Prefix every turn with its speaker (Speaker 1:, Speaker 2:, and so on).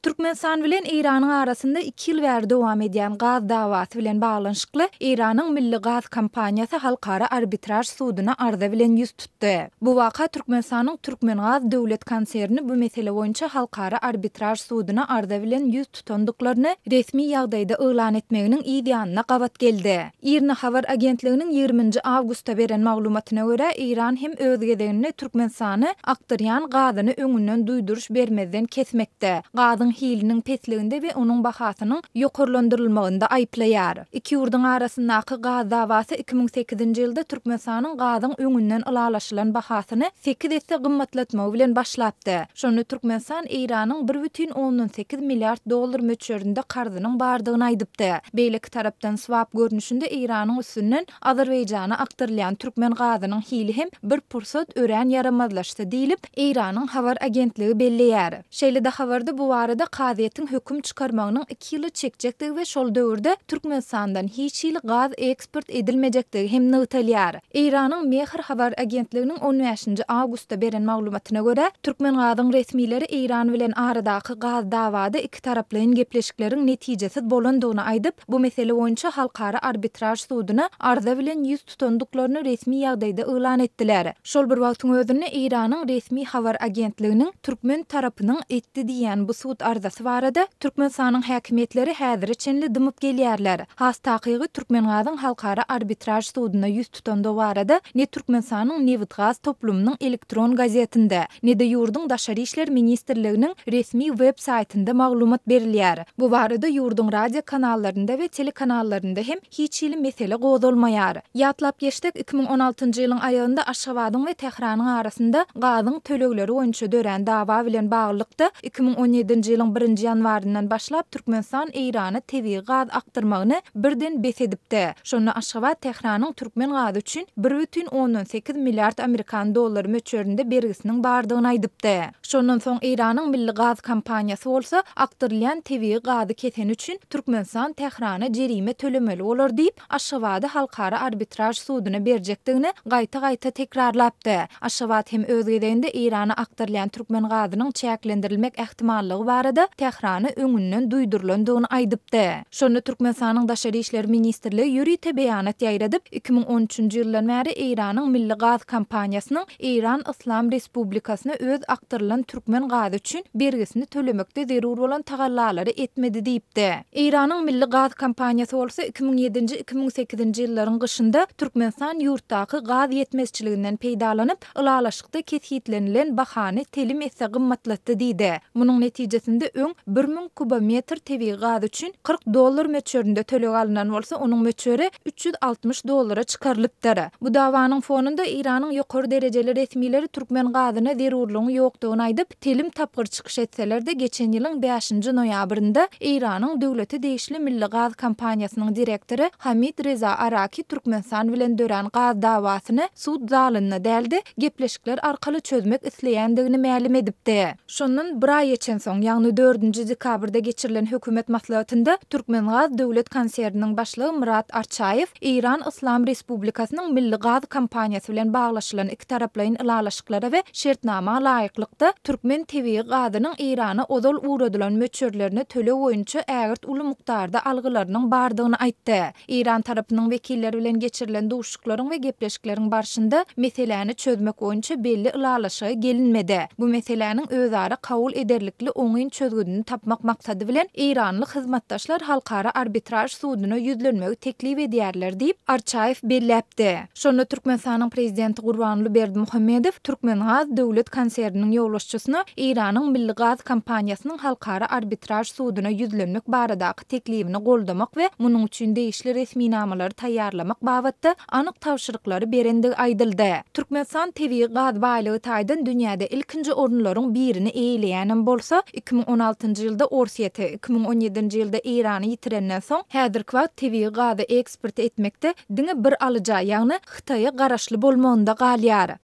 Speaker 1: Türkmenistan bilen İranyň arasynda 2 ýyl bäri dowam edýän gaz dawasy bilen baglanşykly Iranyň Milli Gaz Kompaniýasy halkara arbitraj sudyna arza bilen ýüz tutdy. Bu waka Türkmenistanyň Türkmengaz döwlet konserni bu mesele boýunça halkara arbitraj sudyna arza bilen ýüz tutandyklaryny resmi ýagdaýda öýlan etmeginiň ideýanyna gabat geldi. IRNA habar agentliginiň 20 awgustda beren maglumatyna görä İran hem öz gedenini Türkmenistany akdyrýan gazyny öňünden duýduruş bermezden kesmekde. Gazyň hilinin petliginde we onun bahasynyň ýokarlandyrylmagynda aýplaýar. Iki ýurduň arasyndaky gaz dawasy 2008-nji ýylda Türkmenistanyň gazyň öňünden alalaşylan bahasyny 8 esse gymmatlatmak bilen başlapdy. Şonu Türkmenistan Iranyň 1,8 milliard dollar möçberinde karzynyň bardygyny aýdypdy. Beýleki tarapdan swap görnüşinde Iranyň üstünden Azerbaýjana aktarylýan türkmen gazynyň hili hem 1% ören yaramazlaşdy diýilip Iranyň habar agentligi belleýär. Şeýle-de habarda bu arada Kaziýetiň höküm çykarmagynyň 2 ýyly çekjekdigi we şol döwürde Türkmenistandan hiç ýyl gaz eksport edilmejekdigi hem nytalýar. Iranyň Mehr habar agentliginiň 15-nji awgustda beren maglumatyna görä, Türkmen gazyň resmileri İran bilen aradaky gaz dawada iki taraplyň gepleşikleriň netijesi bolandygyny aýdyp, bu mesele boýunça halkara arbitraj sudyna arza bilen ýüz tutandyklaryny resmi ýagdaýda öýlan etdiler. Şol bir wagtyň özünde Iranyň resmi habar agentliginiň türkmen tarapynyň etdi diýen bu sud arzasy barada Türkmenistanyň häkimetleri häzir çenli dymyp gelýärler. Has takygy Türkmengazyň halkara arbitraj sudyna ýüz tutanda barada ne Türkmenistanyň Newit Gaz toplumynyň elektron gazetinde, ne de ýurduň daşary işler ministrliginiň resmi web saýtynda maglumat berilýär. Bu barada ýurduň radio kanallarynda we telekanallarynda hem hiç ýyly mesele gozulmaýar. Ýatlap geçdik 2016-njy ýylyň aýagynda Aşgabatyň we Tehranyň arasynda gazyň tölegleri boýunça dören dawa bilen baglykda 2017-nji ýylyň 1-nji ýanwaryndan başlap Türkmenistan Irana tebii gaz aktarmagyny birden besedipdi. Şonu Aşgabat Tehranyň türkmen gazy üçin 1,8 milliard Amerikan dollary möçberinde bergisiniň bardygyny aýdypdy. Şondan soň Iranyň Milli Gaz Kompaniýasy bolsa aktarylýan tebii gazy kesen üçin Türkmenistan Tehrana jerime tölemeli bolar diýip Aşgabaty halkara arbitraj sudyna berjekdigini gaýta-gaýta tekrarlapdy. Aşgabat hem öz gedeninde Irana aktarylýan türkmen gazynyň çäklendirilmek ähtimalligi barada Tehrany öňünden duýdurulandygyny aýdypdy. Şonu Türkmenistanyň daşary işler ministrligi ýürite beýanat ýaýradyp 2013-nji ýyldan bäri Iranyň Milli Gaz Kompaniýasynyň Iran Islam Respublikasyna öz aktarylan türkmen gazy üçin bergisini tölemekde zerur bolan tagallalary etmedi diýipdi. Iranyň Milli Gaz Kompaniýasy bolsa 2007-nji 2008-nji ýyllaryň gyşynda Türkmenistan ýurtdaky gaz ýetmezçiliginden peýdalanyp ılalaşykda keshitlenilen bahany telim etse gymmatlatdy diýdi. Munyň netijesinde öň 1000 kubometr tebii gaz üçin 40 dollar möçberinde töleg alynan bolsa, onuň möçberi 360 dollara çykarylypdyr. Bu dawanyň fonunda Iranyň ýokary derejeli resmileri türkmen gazyna zerurlygy ýokdugyny aýdyp, telim tapgyr çykyş etseler-de geçen ýylyň 5-nji noýabrynda Iranyň döwleti değişli Milli Gaz Kompaniýasynyň direktori Hamid Reza Araki Türkmenistan bilen dören gaz dawasyny sud zalyna deldi, gepleşikler arkaly çözmek isleýändigini ma'lum edipdi. Şondan bir aý geçen soň, ýagny 4-nji dekabrda geçirilen hökümet maslahatynda Türkmengaz döwlet konserniniň başlygy Murat Arçaýew İran Islam Respublikasynyň Milli Gaz Kompaniýasy bilen baglaşylan iki taraplaryň ılalaşyklara we şertnama laýyklykda türkmen tebii gazynyň Irana ozal uğradylan möçberlerini töle boýunça ägirt uly mukdarda algylarynyň bardygyny aýtdy. İran tarapynyň wekilleri bilen geçirilen duşuklaryň we gepleşikleriň barşynda meseleni çözmek boýunça belli ılalaşyga gelinmedi. Bu meseleniň özara kabul ederlikli oňyn çözgüdini tapmak maksady bilen İranlyk hyzmatdaşlar halkara arbitraj sudyna ýüzlenmegi teklip edýärler diýip Arçaýew belläpdi. Şonu Türkmenistanyň prezidenti Gurbanly Berdimuhammedow Türkmengaz döwlet konserniniň ýollaşçysyna Iranyň Milli Gaz Kompaniýasynyň halkara arbitraj sudyna ýüzlenmek baradaky teklibini goldamak we munyň üçin değişli resmi namalary taýýarlamak babatda anyk tawşyryklary berendigi aýdyldy. Türkmenistan tebii gaz baýlygy taýdan dünýäde ilkinji orunlaryň birini eýleýän bolsa, 2016-njy ýylda Orsiýety, 2017-nji ýylda Irany ýitirenden soň häzirki wagt tebii gazy eksport etmekde diňe bir alyja, ýagny Hytaýa garaşly bolmagynda galýar.